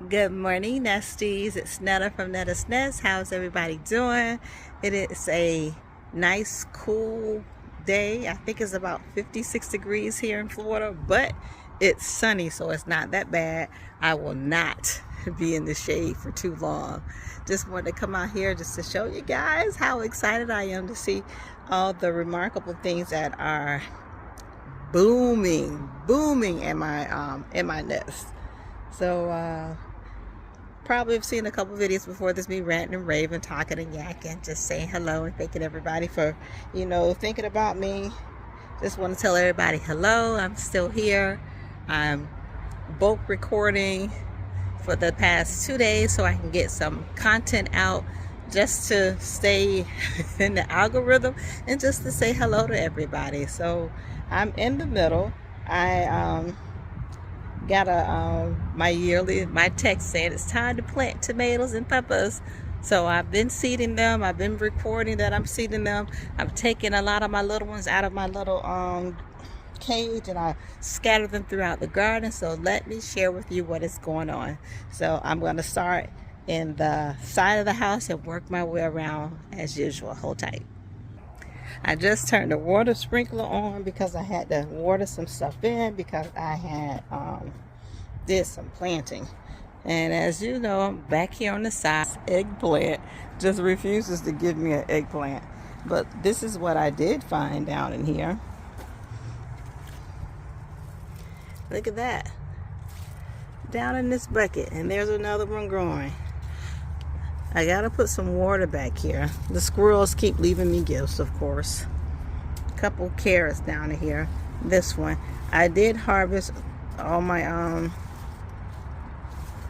Good morning, Nesties. It's Netta from Netta's Nest. How's everybody doing? It is a nice, cool day. I think it's about 56 degrees here in Florida, but it's sunny, so it's not that bad. I will not be in the shade for too long. Just wanted to come out here just to show you guys how excited I am to see all the remarkable things that are booming in my nest. So probably have seen a couple videos before this, me ranting and raving, talking and yakking, just saying hello and thanking everybody for, thinking about me. Just want to tell everybody hello. I'm still here. I'm bulk recording for the past 2 days so I can get some content out, just to stay in the algorithm and just to say hello to everybody. So I'm in the middle. I got my text saying it's time to plant tomatoes and peppers. So I've been seeding them. I've been recording that I'm seeding them. I've taken a lot of my little ones out of my little cage and I scattered them throughout the garden. So let me share with you what is going on. So I'm going to start in the side of the house and work my way around as usual. Hold tight. I just turned the water sprinkler on because I had to water some stuff in because I had did some planting. And as you know, I'm back here on the side. Eggplant just refuses to give me an eggplant. But this is what I did find down in here. Look at that. Down in this bucket. And there's another one growing. I gotta put some water back here. The squirrels keep leaving me gifts, of course. A couple carrots down in here. This one. I did harvest all my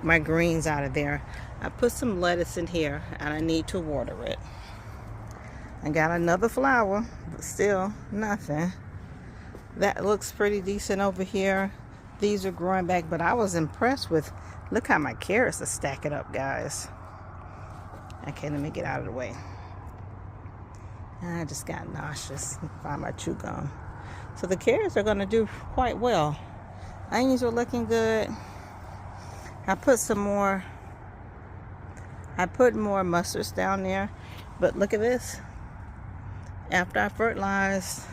my greens out of there. I put some lettuce in here and I need to water it. I got another flower, but still nothing. That looks pretty decent over here. These are growing back, but I was impressed with, look how my carrots are stacking up, guys. Okay, let me get out of the way. I just got nauseous. Find my chew gum. So the carrots are going to do quite well. Onions are looking good. I put more mustards down there. But look at this. After I fertilized,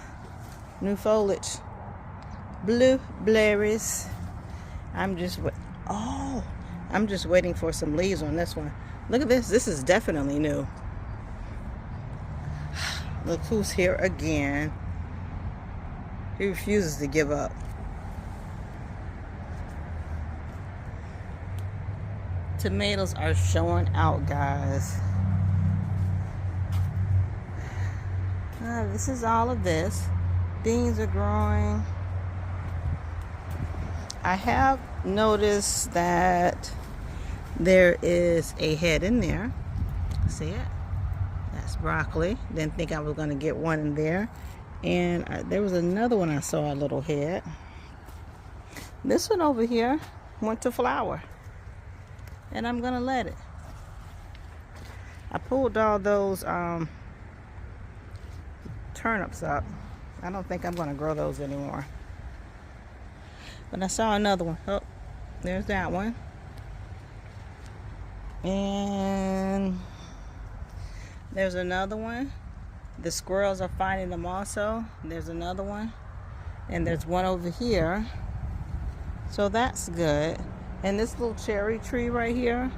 new foliage. Blueberries. I'm just waiting for some leaves on this one. Look at this. This is definitely new. Look who's here again. He refuses to give up. Tomatoes are showing out, guys. This is all of this. Beans are growing. I have noticed that there is a head in there. See it? That's broccoli. Didn't think I was going to get one in there. And there was another one I saw, a little head. This one over here went to flower. And I'm going to let it. I pulled all those turnips up. I don't think I'm going to grow those anymore. But I saw another one. Oh, there's that one. And there's another one. The squirrels are finding them also. There's another one. And there's one over here. So that's good. And this little cherry tree right here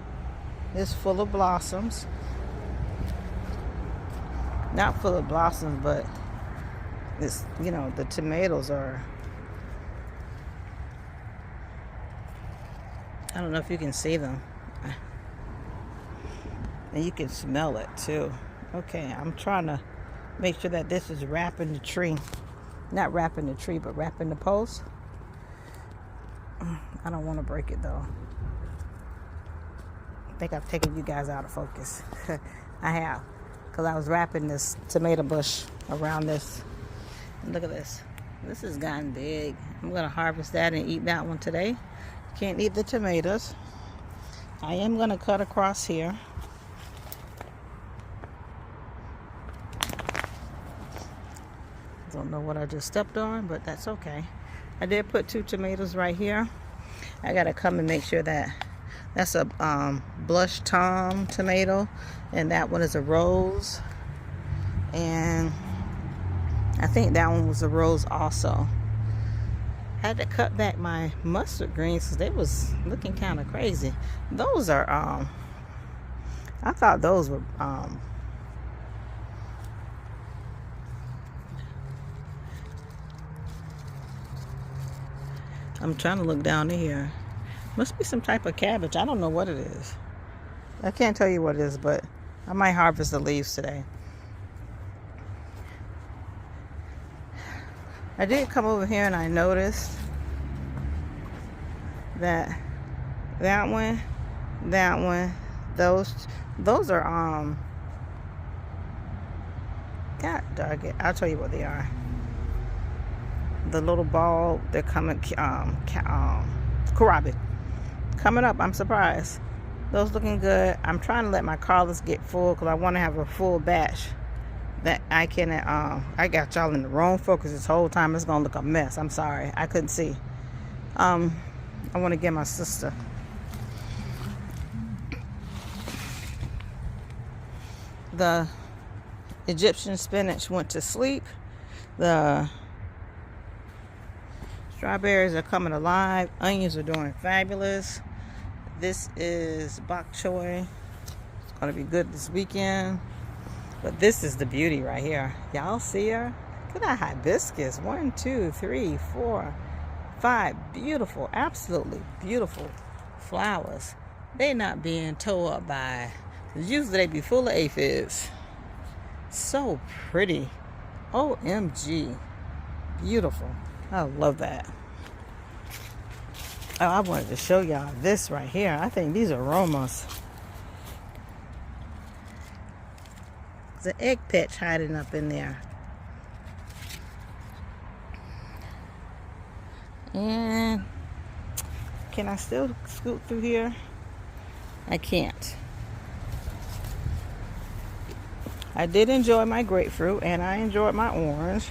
is full of blossoms. Not full of blossoms, but it's, the tomatoes are, I don't know if you can see them. And you can smell it too. Okay, I'm trying to make sure that this is wrapping the tree. Not wrapping the tree, but wrapping the post. I don't want to break it though. I think I've taken you guys out of focus. I have. Because I was wrapping this tomato bush around this. And look at this. This has gotten big. I'm going to harvest that and eat that one today. Can't eat the tomatoes. I am going to cut across here. Don't know what I just stepped on, but that's okay. I did put 2 tomatoes right here. I gotta come and make sure that That's a blush tom tomato, and that one is a rose, and I think that one was a rose also. I had to cut back my mustard greens because they was looking kind of crazy. Those are I thought those were I'm trying to look down here. Must be some type of cabbage. I don't know what it is. I can't tell you what it is, but I might harvest the leaves today. I did come over here and I noticed that that one, those are God dog it. I'll tell you what they are. The little ball, they're coming kohlrabi. Coming up, I'm surprised. Those looking good. I'm trying to let my collars get full because I want to have a full batch that I can I got y'all in the wrong focus this whole time. It's gonna look a mess. I'm sorry, I couldn't see. I want to get my sister. The Egyptian spinach went to sleep. The strawberries are coming alive. Onions are doing fabulous. This is bok choy. It's gonna be good this weekend. But this is the beauty right here. Y'all see her? Look at that hibiscus. 1, 2, 3, 4, 5 beautiful, absolutely beautiful flowers. They not being tore up by, usually they be full of aphids. So pretty. OMG. Beautiful. I love that. Oh, I wanted to show y'all this right here. I think these are aromas. There's an egg patch hiding up in there. And can I still scoot through here? I can't. I did enjoy my grapefruit and I enjoyed my orange.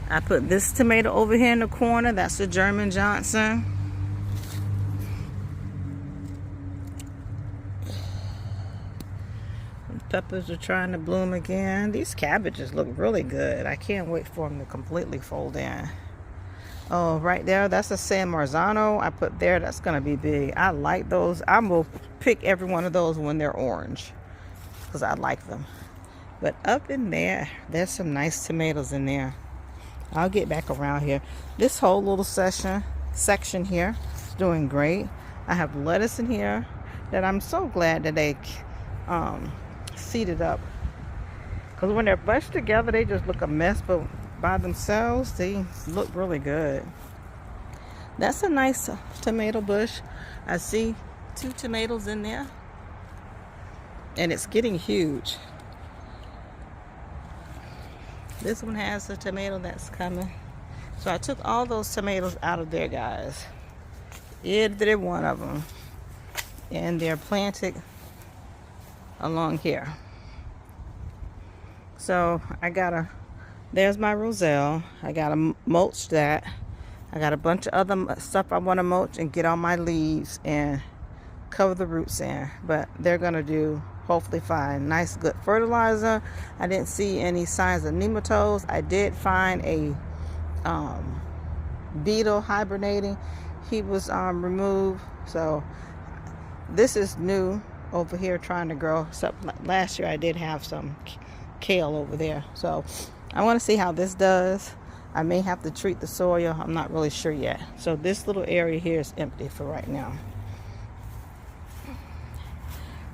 I put this tomato over here in the corner. That's the German Johnson. Peppers are trying to bloom again. These cabbages look really good. I can't wait for them to completely fold in. Oh, right there, that's a San Marzano I put there. That's gonna be big. I like those. I will pick every one of those when they're orange because I like them. But up in there, there's some nice tomatoes in there. I'll get back around here. This whole little section here is doing great. I have lettuce in here that I'm so glad that they seeded up, because when they're bunched together they just look a mess, but by themselves they look really good. That's a nice tomato bush. I see 2 tomatoes in there and it's getting huge. This one has a tomato that's coming. So I took all those tomatoes out of there, guys. Every one of them, and they're planted along here. So I gotta, there's my roselle. I gotta mulch that. I got a bunch of other stuff I want to mulch and get on my leaves and cover the roots in. But they're gonna do hopefully fine. Nice good fertilizer. I didn't see any signs of nematodes. I did find a beetle hibernating. He was removed. So this is new over here trying to grow. So last year I did have some kale over there. So I want to see how this does. I may have to treat the soil. I'm not really sure yet. So this little area here is empty for right now.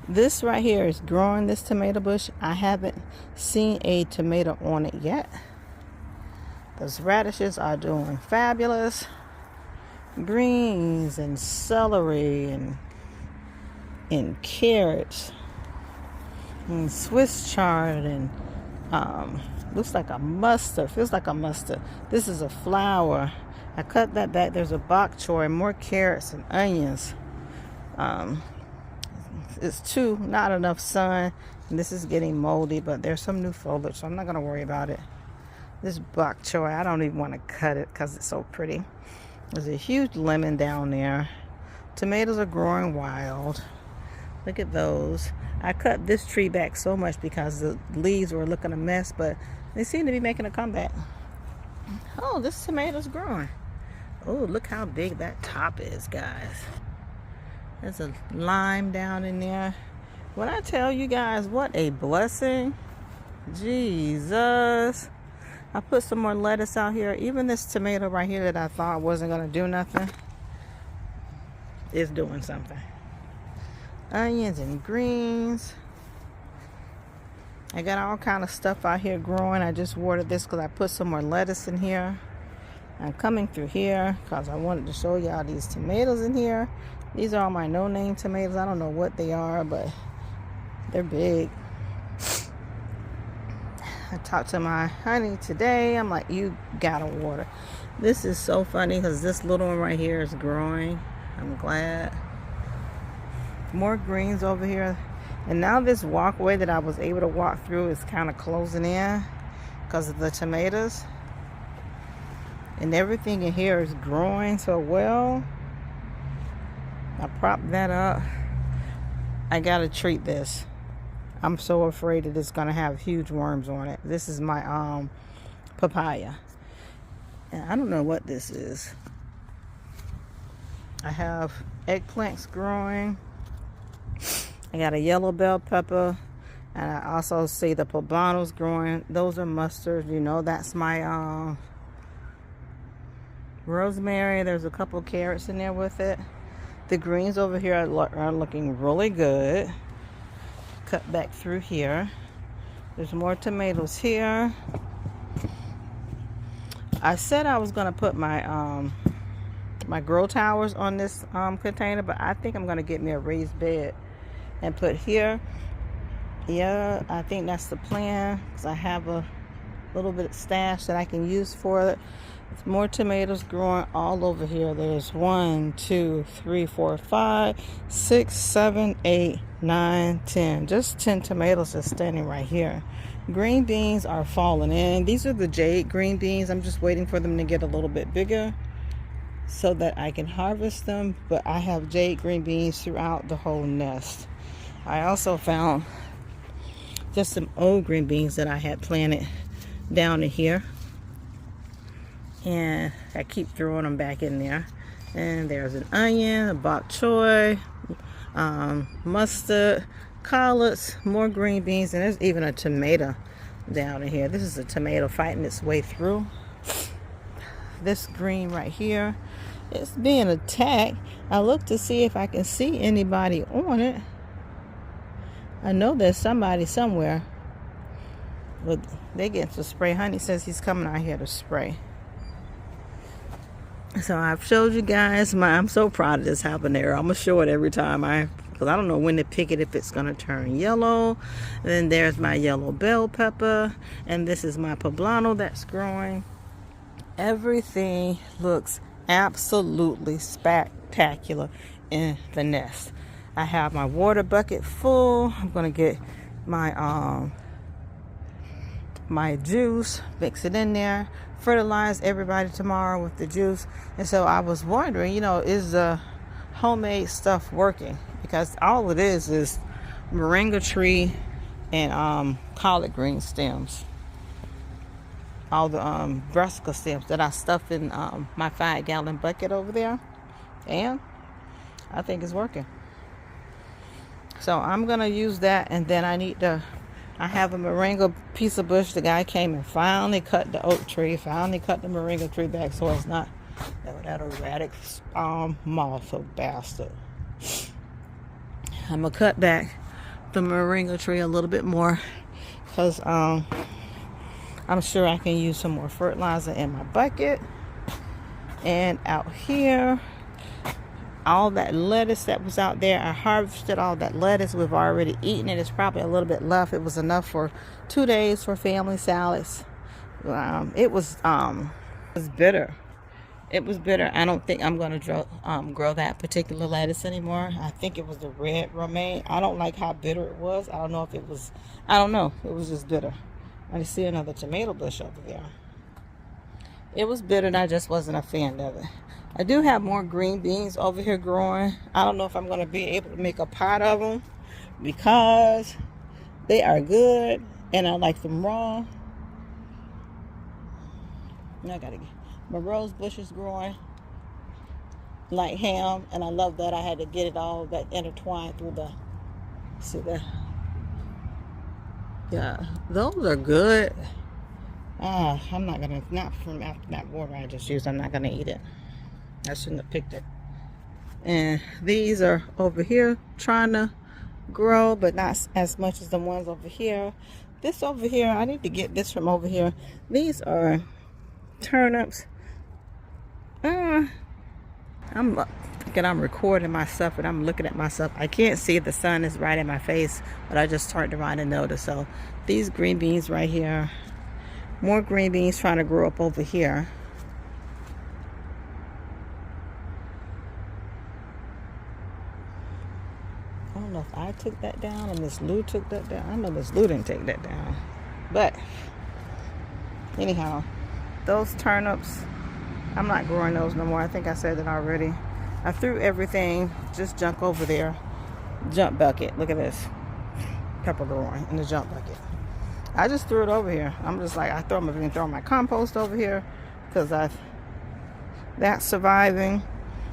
This right here is growing, this tomato bush. I haven't seen a tomato on it yet. Those radishes are doing fabulous. Greens and celery and carrots and Swiss chard and looks like a mustard, feels like a mustard. This is a flower. I cut that back. There's a bok choy, more carrots and onions. It's too not enough sun, and this is getting moldy, but there's some new foliage, so I'm not gonna worry about it. This bok choy, I don't even want to cut it because it's so pretty. There's a huge lemon down there. Tomatoes are growing wild. Look at those. I cut this tree back so much because the leaves were looking a mess, but they seem to be making a comeback. Oh, this tomato's growing. Oh, look how big that top is, guys. There's a lime down in there. When I tell you guys, what a blessing. Jesus. I put some more lettuce out here. Even this tomato right here that I thought wasn't going to do nothing is doing something. Onions and greens. I got all kind of stuff out here growing. I just watered this because I put some more lettuce in here. I'm coming through here because I wanted to show y'all these tomatoes in here. These are all my no-name tomatoes. I don't know what they are, but they're big. I talked to my honey today. I'm like, you gotta water. This is so funny because this little one right here is growing. I'm glad. More greens over here. And now this walkway that I was able to walk through is kind of closing in because of the tomatoes. And everything in here is growing so well. I propped that up. I gotta treat this. I'm so afraid that it's gonna have huge worms on it. This is my papaya. And I don't know what this is. I have eggplants growing. I got a yellow bell pepper. And I also see the poblanos growing. Those are mustard. You know, that's my rosemary. There's a couple carrots in there with it. The greens over here are looking really good. Cut back through here. There's more tomatoes here. I said I was gonna put my my grow towers on this container, but I think I'm gonna get me a raised bed and put here. Yeah, I think that's the plan because I have a little bit of stash that I can use for it. There's more tomatoes growing all over here. There's 1, 2, 3, 4, 5, 6, 7, 8, 9, 10. Just 10 tomatoes just standing right here. Green beans are falling in. These are the jade green beans. I'm just waiting for them to get a little bit bigger so that I can harvest them. But I have jade green beans throughout the whole nest. I also found just some old green beans that I had planted down in here. And I keep throwing them back in there. And there's an onion, a bok choy, mustard, collards, more green beans, and there's even a tomato down in here. This is a tomato fighting its way through. This green right here, it's being attacked. I look to see if I can see anybody on it. I know there's somebody somewhere, but they get to spray. Honey says he's coming out here to spray. So I've showed you guys I'm so proud of this habanero. I'm gonna show it every time because I don't know when to pick it, if it's gonna turn yellow. And then there's my yellow bell pepper, and this is my poblano that's growing. Everything looks absolutely spectacular in the nest. I have my water bucket full. I'm gonna get my my juice, mix it in there, fertilize everybody tomorrow with the juice. And so I was wondering, you know, is the homemade stuff working? Because all it is moringa tree and collard green stems. All the brassica stems that I stuffed in my 5-gallon bucket over there. And I think it's working. So I'm gonna use that, and then I have a moringa piece of bush. The guy came and finally cut the oak tree, finally cut the moringa tree back so it's not that erratic moth, a bastard. I'm gonna cut back the moringa tree a little bit more because I'm sure I can use some more fertilizer in my bucket. And out here, all that lettuce that was out there, I harvested all that lettuce. We've already eaten it. It's probably a little bit left. It was enough for 2 days for family salads. It was bitter. It was bitter. I don't think I'm going to grow that particular lettuce anymore. I think it was the red romaine. I don't like how bitter it was. I don't know if it was, I don't know. It was just bitter. I see another tomato bush over there. It was bitter and I just wasn't a fan of it. I do have more green beans over here growing. I don't know if I'm going to be able to make a pot of them because they are good and I like them raw. Now I gotta get my rose bush is growing like ham, and I love that. I had to get it all that intertwined through the, see the, yeah, those are good. I'm not gonna, not from after that water I just used, I'm not gonna eat it. I shouldn't have picked it. And these are over here trying to grow, but not as much as the ones over here. This over here, I need to get this from over here. These are turnips. I'm thinking I'm recording myself and I'm looking at myself. I can't see, the sun is right in my face, but I just turned around and noticed. So these green beans right here, more green beans trying to grow up over here. I don't know if I took that down or Miss Lou took that down. I know Miss Lou didn't take that down. But anyhow, those turnips, I'm not growing those no more. I think I said that already. I threw everything, just junk over there. Junk bucket. Look at this. Pepper growing in the junk bucket. I just threw it over here. I'm just like, I throw my compost over here because that's surviving.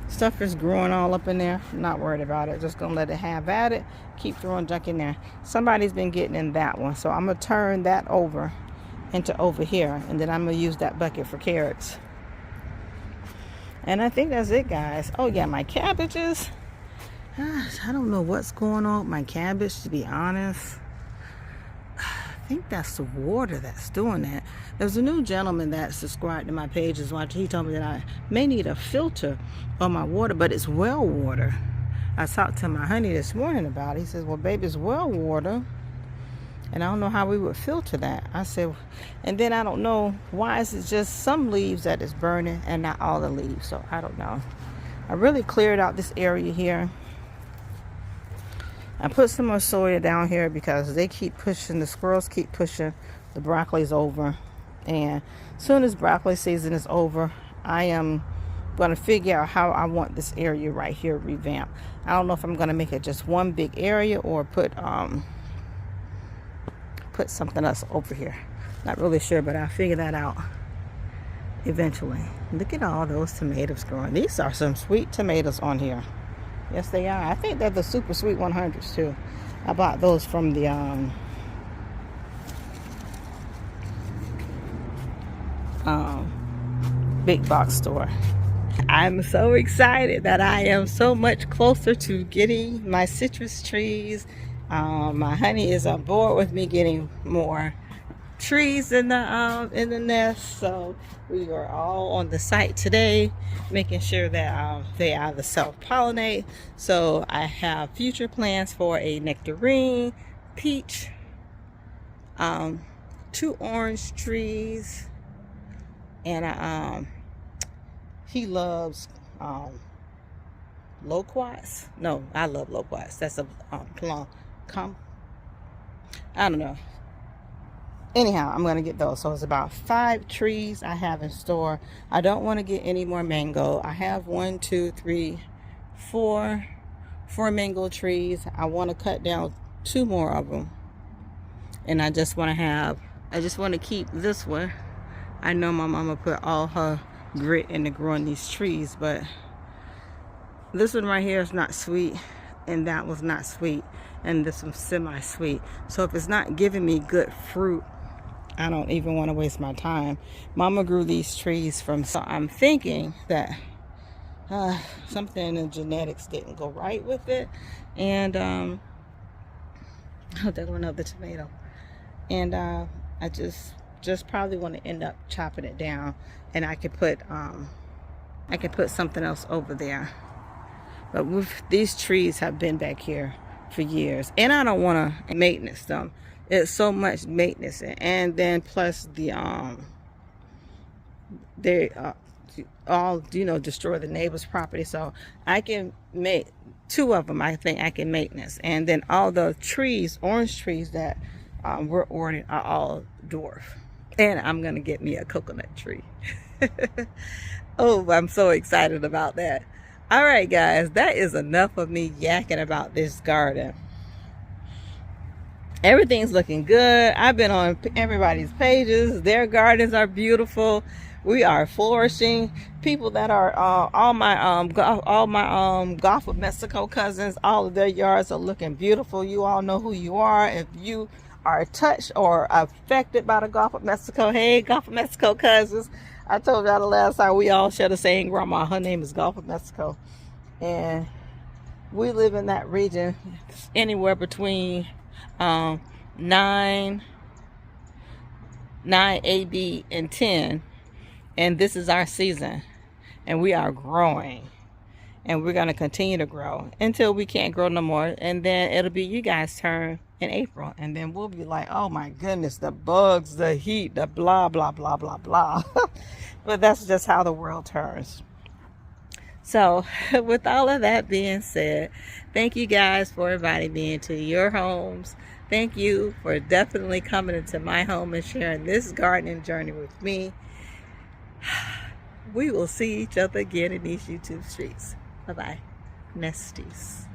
Stuff is growing all up in there. I'm not worried about it. Just gonna let it have at it. Keep throwing junk in there. Somebody's been getting in that one, so I'm gonna turn that over into over here, and then I'm gonna use that bucket for carrots. And I think that's it, guys. Oh yeah, my cabbages. Gosh, I don't know what's going on with my cabbage, to be honest. I think that's the water that's doing that. There's a new gentleman that subscribed to my page is watching. He told me that I may need a filter on my water, but it's well water. I talked to my honey this morning about it. He says, well, baby, it's well water, and I don't know how we would filter that. I said, and then I don't know why is it just some leaves that is burning and not all the leaves. So I don't know. I really cleared out this area here. I put some more soya down here because they keep pushing, the squirrels keep pushing the broccolis over. And as soon as broccoli season is over, I am going to figure out how I want this area right here revamped. I don't know if I'm going to make it just one big area or put something else over here. Not really sure, but I'll figure that out eventually. Look at all those tomatoes growing. These are some sweet tomatoes on here. Yes, they are. I think they're the super sweet 100s too. I bought those from the big box store. I'm so excited that I am so much closer to getting my citrus trees. My honey is on board with me getting more trees in the nest, so we are all on the site today making sure that they either self-pollinate. So I have future plans for a nectarine, peach, 2 orange trees, and he loves loquats. No, I love loquats. That's a plum. I don't know. Anyhow, I'm going to get those. So it's about 5 trees I have in store. I don't want to get any more mango. I have 1, 2, 3, 4 mango trees. I want to cut down 2 more of them. And I just want to keep this one. I know my mama put all her grit into growing these trees, but this one right here is not sweet, and that was not sweet, and this one's semi-sweet. So if it's not giving me good fruit, I don't even want to waste my time. Mama grew these trees so I'm thinking that something in the genetics didn't go right with it. And oh, there was another tomato. And I just probably want to end up chopping it down, and I could put something else over there. But these trees have been back here for years, and I don't want to maintenance them. It's so much maintenance, and then plus the they all destroy the neighbor's property. So I can make 2 of them. I think I can maintenance, and then all the trees, orange trees that were ordered, are all dwarf. And I'm gonna get me a coconut tree. Oh, I'm so excited about that. All right, guys, that is enough of me yakking about this garden. Everything's looking good. I've been on everybody's pages. Their gardens are beautiful. We are flourishing. People that are all my Gulf of Mexico cousins, all of their yards are looking beautiful. You all know who you are. If you are touched or affected by the Gulf of Mexico, hey, Gulf of Mexico cousins. I told y'all the last time we all share the same grandma. Her name is Gulf of Mexico. And we live in that region anywhere between 9 AD and 10, and this is our season, and we are growing, and we're going to continue to grow until we can't grow no more, and then it'll be you guys' turn in April, and then we'll be like, oh my goodness, the bugs, the heat, the blah blah blah blah blah. But that's just how the world turns. So with all of that being said, thank you guys for inviting me into your homes. Thank you for definitely coming into my home and sharing this gardening journey with me. We will see each other again in these YouTube streets. Bye-bye. Nesties.